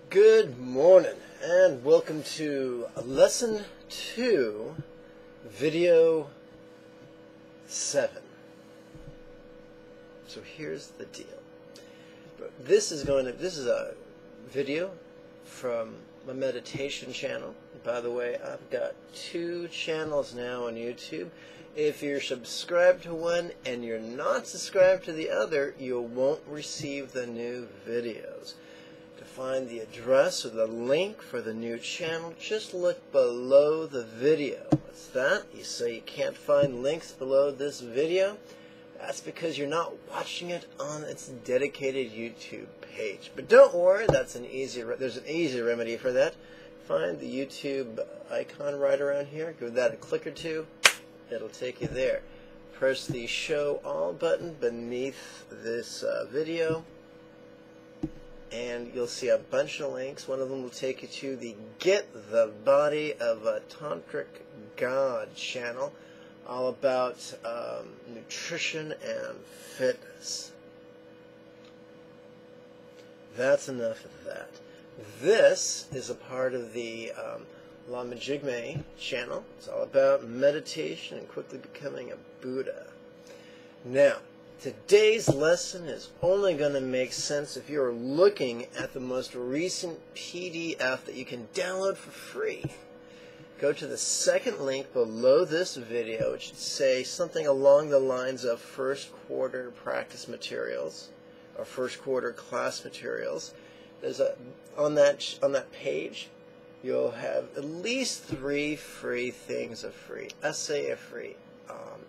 Good morning and welcome to Lesson 2, Video 7. So here's the deal. This is a video from my meditation channel. By the way, I've got 2 channels now on YouTube. If you're subscribed to one and you're not subscribed to the other, you won't receive the new videos. To find the address or the link for the new channel, just look below the video. What's that? You say you can't find links below this video? That's because you're not watching it on its dedicated YouTube page. But don't worry, there's an easy remedy for that. Find the YouTube icon right around here, give that a click or two, it'll take you there. Press the Show All button beneath this video, and you'll see a bunch of links. One of them will take you to the Get the Body of a Tantric God channel, all about nutrition and fitness. That's enough of that. This is a part of the Lama Jigme channel. It's all about meditation and quickly becoming a Buddha. Now, today's lesson is only going to make sense if you're looking at the most recent PDF that you can download for free. Go to the second link below this video. It should say something along the lines of first quarter practice materials or first quarter class materials. There's on that page, you'll have at least 3 free things of free. Essay, a free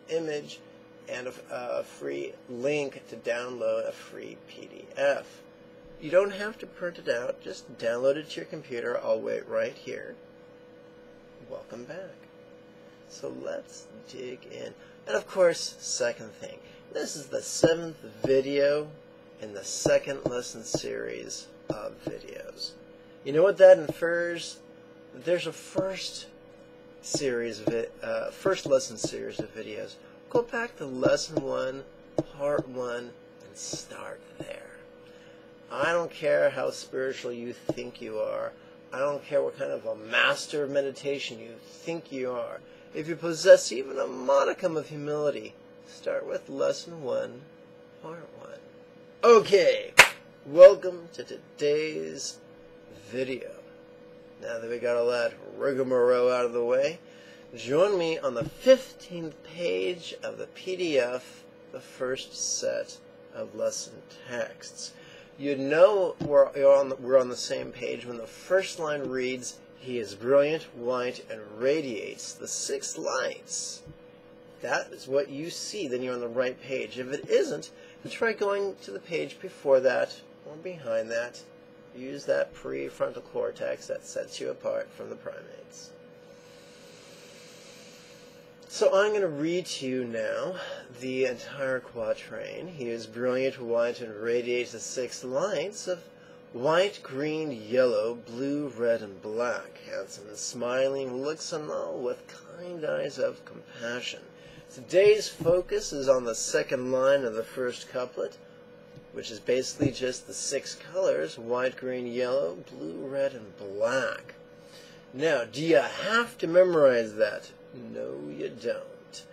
image, and a free link to download a free PDF. You don't have to print it out. Just download it to your computer. I'll wait right here. Welcome back. So let's dig in. And of course, second thing. This is the 7th video in the second lesson series of videos. You know what that infers? There's a first lesson series of videos. Go back to lesson 1, part 1, and start there. I don't care how spiritual you think you are. I don't care what kind of a master of meditation you think you are. If you possess even a modicum of humility, start with lesson 1, part 1. Okay, welcome to today's video. Now that we got all that rigmarole out of the way, join me on the 15th page of the PDF, the first set of lesson texts. You know we're on the same page when the first line reads, "He is brilliant, white, and radiates the 6 lights." That is what you see, then you're on the right page. If it isn't, then try going to the page before that or behind that. Use that prefrontal cortex that sets you apart from the primates. So I'm going to read to you now the entire quatrain. He is brilliant, white, and radiates the 6 lights of white, green, yellow, blue, red, and black. Handsome and smiling, looks on all with kind eyes of compassion. Today's focus is on the second line of the first couplet, which is basically just the 6 colors, white, green, yellow, blue, red, and black. Now, do you have to memorize that? No, you don't.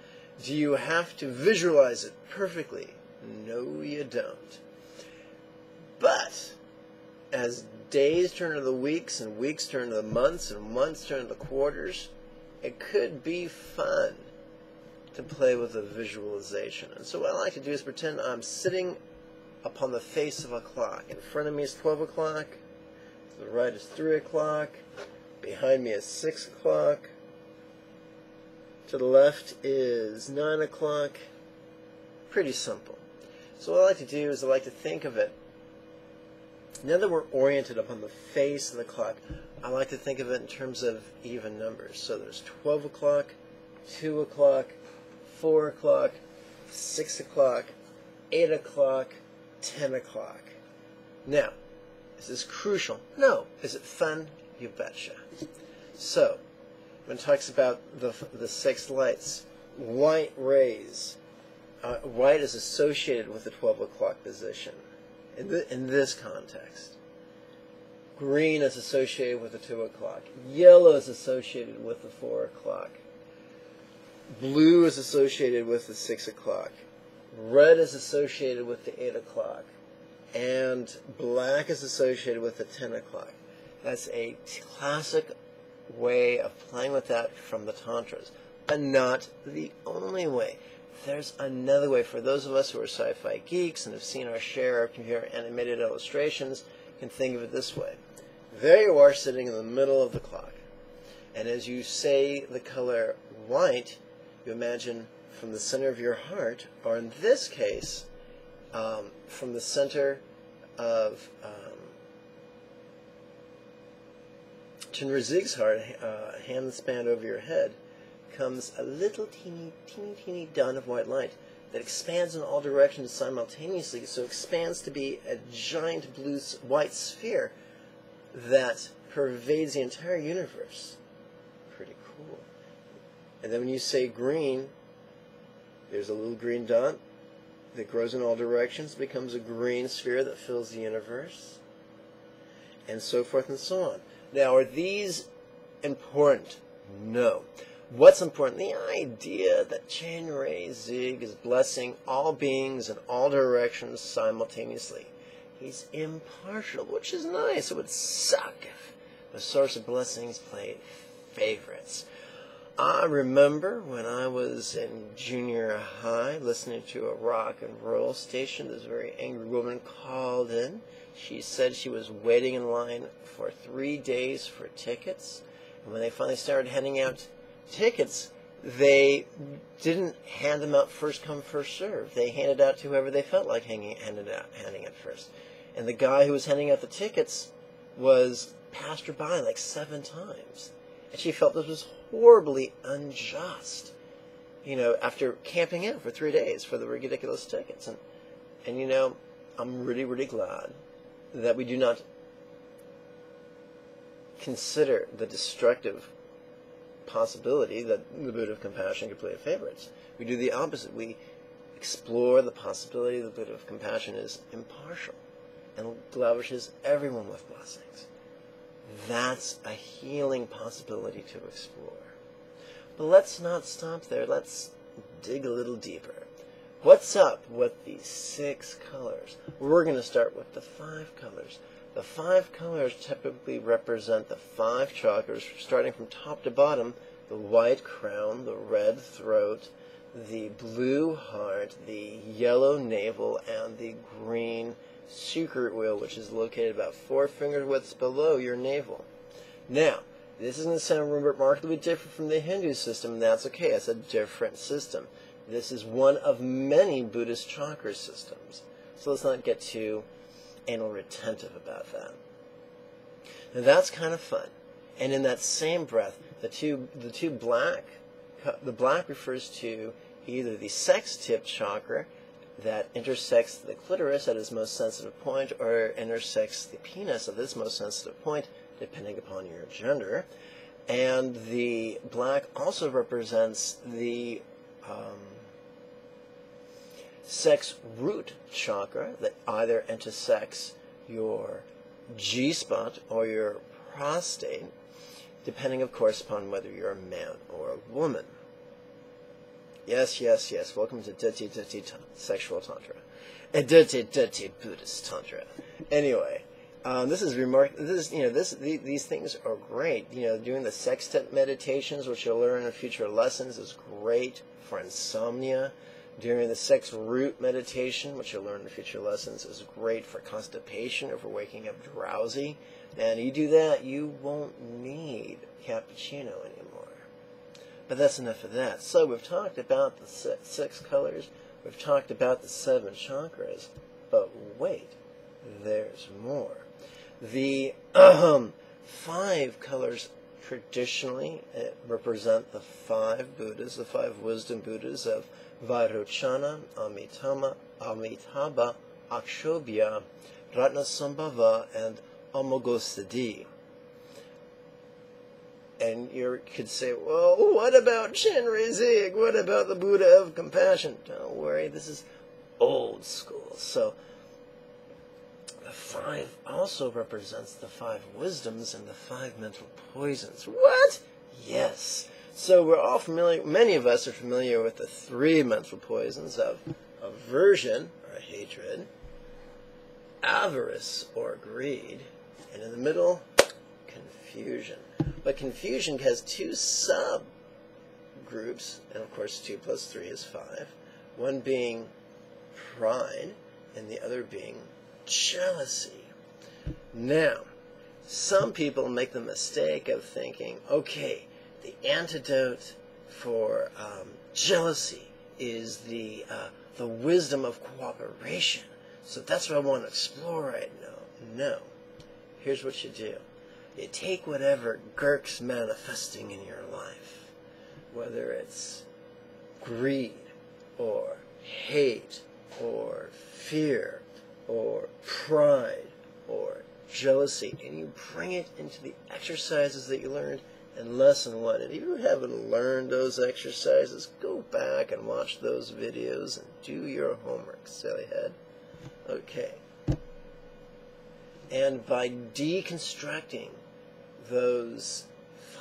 Do you have to visualize it perfectly? No, you don't. But as days turn to the weeks, and weeks turn to the months, and months turn to the quarters, it could be fun to play with a visualization. And so what I like to do is pretend I'm sitting upon the face of a clock. In front of me is 12 o'clock, to the right is 3 o'clock, behind me is 6 o'clock, to the left is 9 o'clock. Pretty simple. So what I like to do is I like to think of it. Now that we're oriented upon the face of the clock, I like to think of it in terms of even numbers. So there's 12 o'clock, 2 o'clock, 4 o'clock, 6 o'clock, 8 o'clock, 10 o'clock. Now, is this crucial? No. Is it fun? You betcha. So, when it talks about the 6 lights, white rays, white is associated with the 12 o'clock position in this context. Green is associated with the 2 o'clock. Yellow is associated with the 4 o'clock. Blue is associated with the 6 o'clock. Red is associated with the 8 o'clock. And black is associated with the 10 o'clock. That's a classic way of playing with that from the Tantras, but not the only way. There's another way. For those of us who are sci-fi geeks and have seen our share of computer animated illustrations, you can think of it this way. There you are sitting in the middle of the clock. And as you say the color white, you imagine from the center of your heart, or in this case, from the center of Chenrezig's heart, hand span over your head, comes a little teeny dot of white light that expands in all directions simultaneously, so expands to be a giant blue white sphere that pervades the entire universe. Pretty cool. And then when you say green, there's a little green dot that grows in all directions, becomes a green sphere that fills the universe, and so forth and so on. Now, are these important? No. What's important? The idea that Chenrezig is blessing all beings in all directions simultaneously. He's impartial, which is nice. It would suck if the source of blessings played favorites. I remember when I was in junior high listening to a rock and roll station, this very angry woman called in. She said she was waiting in line for 3 days for tickets. And when they finally started handing out tickets, they didn't hand them out first come, first serve. They handed out to whoever they felt like handing it first. And the guy who was handing out the tickets was passed her by like 7 times. And she felt this was horribly unjust, after camping out for 3 days for the ridiculous tickets. And I'm really, really glad that we do not consider the destructive possibility that the Buddha of compassion could play favorites. We do the opposite. We explore the possibility the Buddha of compassion is impartial and lavishes everyone with blessings. That's a healing possibility to explore. But let's not stop there. Let's dig a little deeper. What's up with these 6 colors? We're going to start with the 5 colors. The 5 colors typically represent the 5 chakras, starting from top to bottom: the white crown, the red throat, the blue heart, the yellow navel, and the green secret wheel, which is located about 4 finger widths below your navel. Now, this is going to sound remarkably different from the Hindu system, and that's okay. It's a different system. This is one of many Buddhist chakra systems. So let's not get too anal retentive about that. Now that's kind of fun. And in that same breath, the black refers to either the sex tip chakra that intersects the clitoris at its most sensitive point, or intersects the penis at its most sensitive point, depending upon your gender. And the black also represents the sex root chakra that either intersects your G-spot or your prostate, depending, of course, upon whether you're a man or a woman. Yes, yes, yes. Welcome to Dirty Sexual Tantra. And Dirty Buddhist Tantra. Anyway, these things are great. Doing the sextet meditations, which you'll learn in future lessons, is great for insomnia. Doing the sex root meditation, which you'll learn in future lessons, is great for constipation or for waking up drowsy. And you do that, you won't need cappuccino anymore. But that's enough of that. So we've talked about the 6 colors. We've talked about the 7 chakras. But wait, there's more. The 5 colors traditionally represent the 5 Buddhas, the 5 wisdom Buddhas of Vairochana, Amitabha, Akshobhya, Ratnasambhava, and Amoghasiddhi. And you could say, well, what about Chenrezig? What about the Buddha of compassion? Don't worry, this is old school. So the 5 also represents the 5 wisdoms and the 5 mental poisons. What? Yes. So we're all familiar, many of us are familiar with the 3 mental poisons of aversion, or hatred, avarice, or greed, and in the middle, confusion. But confusion has 2 subgroups, and of course 2 plus 3 is 5, one being pride, and the other being jealousy. Now, some people make the mistake of thinking, okay, the antidote for jealousy is the wisdom of cooperation. So that's what I want to explore right now. No. Here's what you do. You take whatever Gurk's manifesting in your life, whether it's greed, or hate, or fear, or pride, or jealousy, and you bring it into the exercises that you learned in lesson 1. And if you haven't learned those exercises, go back and watch those videos and do your homework, sillyhead. Okay. And by deconstructing those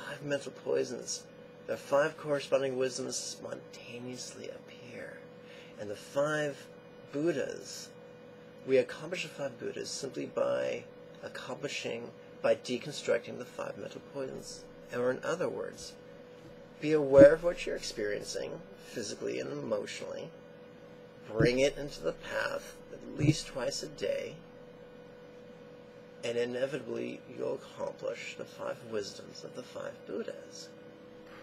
5 mental poisons, the 5 corresponding wisdoms spontaneously appear. And the 5 Buddhas, we accomplish the 5 Buddhas simply by deconstructing the 5 mental poisons. Or in other words, be aware of what you're experiencing, physically and emotionally. Bring it into the path at least twice a day, and inevitably you'll accomplish the 5 wisdoms of the 5 Buddhas.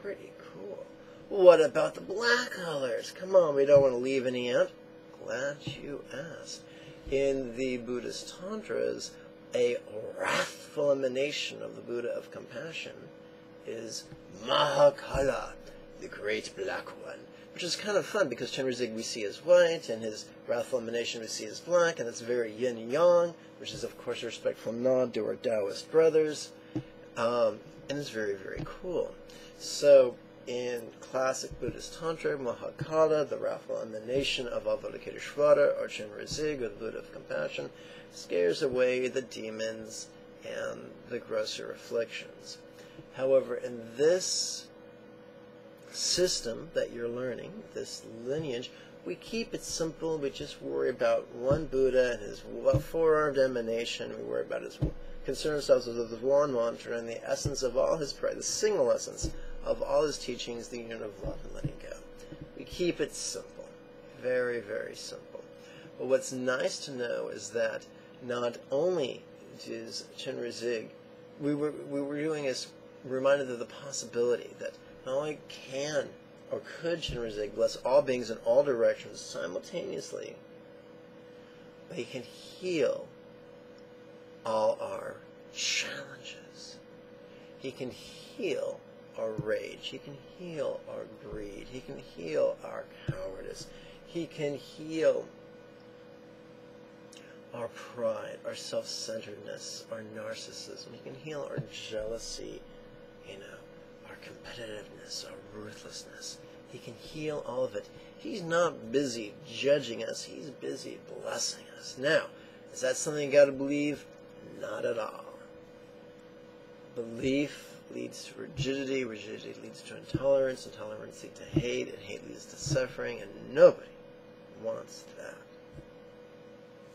Pretty cool. What about the black colors? Come on, we don't want to leave any out. Glad you asked. In the Buddhist Tantras, a wrathful emanation of the Buddha of compassion is Mahakala, the great black one, which is kind of fun because Chenrezig we see as white, and his wrathful emanation we see as black, and it's very yin-yang, which is of course a respectful nod to our Taoist brothers, and it's very, very cool. So in classic Buddhist Tantra, Mahakala, the wrathful emanation of Avalokiteshvara, or Chenrezig, or the Buddha of compassion, scares away the demons and the grosser afflictions. However, in this system that you're learning, this lineage, we keep it simple. We just worry about one Buddha and his 4-armed emanation. We worry about his, concern ourselves with his one mantra and the essence of all his prayer, the single essence of all his teachings, the union of love and letting go. We keep it simple. Very, very simple. But what's nice to know is that not only is Chenrezig, we were doing is reminded of the possibility that not only can or could Chenrezig bless all beings in all directions simultaneously, but he can heal all our challenges. He can heal our rage. He can heal our greed. He can heal our cowardice. He can heal our pride, our self-centeredness, our narcissism. He can heal our jealousy, our competitiveness, our ruthlessness. He can heal all of it. He's not busy judging us. He's busy blessing us. Now, is that something you got to believe? Not at all. Belief leads to rigidity. Rigidity leads to intolerance. Intolerance leads to hate. And hate leads to suffering. And nobody wants that.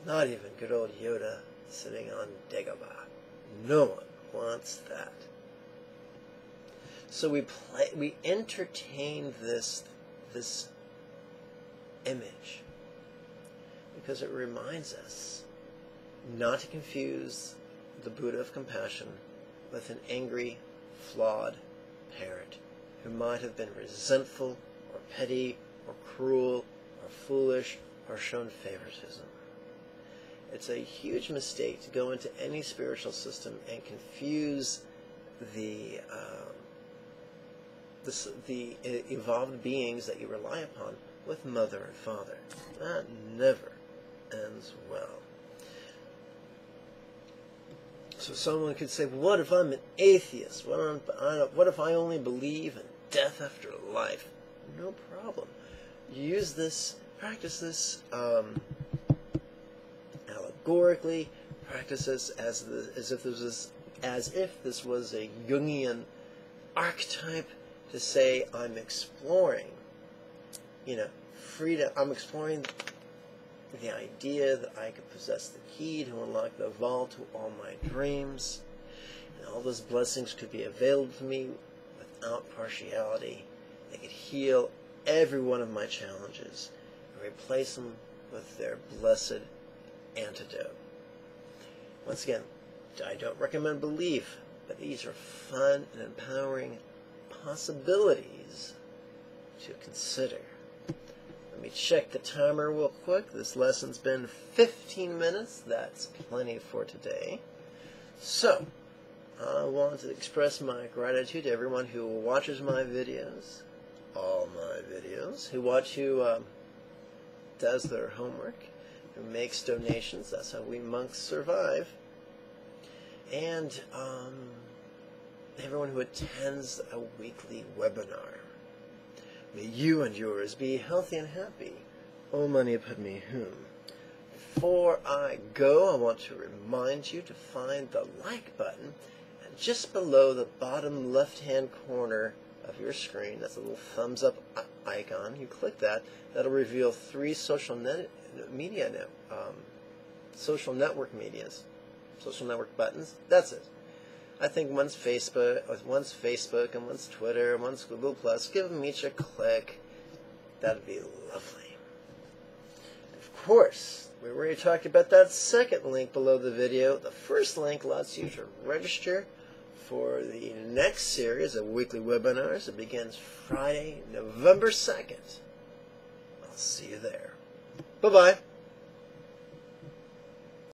Not even good old Yoda sitting on Dagobah. No one wants that. So we entertain this image because it reminds us not to confuse the Buddha of compassion with an angry, flawed parent who might have been resentful or petty or cruel or foolish or shown favoritism. It's a huge mistake to go into any spiritual system and confuse the evolved beings that you rely upon with mother and father. That never ends well. So someone could say, what if I'm an atheist? What if I only believe in death after life? No problem. Use this, practice this allegorically, practice this as if this was a Jungian archetype to say I'm exploring, freedom. I'm exploring the idea that I could possess the key to unlock the vault to all my dreams, and all those blessings could be available to me without partiality. They could heal every one of my challenges and replace them with their blessed antidote. Once again, I don't recommend belief, but these are fun and empowering possibilities to consider. Let me check the timer real quick. This lesson's been 15 minutes. That's plenty for today. So, I want to express my gratitude to everyone who watches my videos, all my videos, who does their homework, who makes donations. That's how we monks survive. And everyone who attends a weekly webinar. May you and yours be healthy and happy. Om Mani Padme Hum. Before I go, I want to remind you to find the like button, and just below the bottom left-hand corner of your screen, that's a little thumbs up icon. You click that. That'll reveal 3 social network buttons. That's it. I think one's Facebook, and one's Twitter, and one's Google+. Give them each a click. That'd be lovely. Of course, we already talked about that second link below the video. The first link allows you to register for the next series of weekly webinars. It begins Friday, November 2nd. I'll see you there. Bye-bye.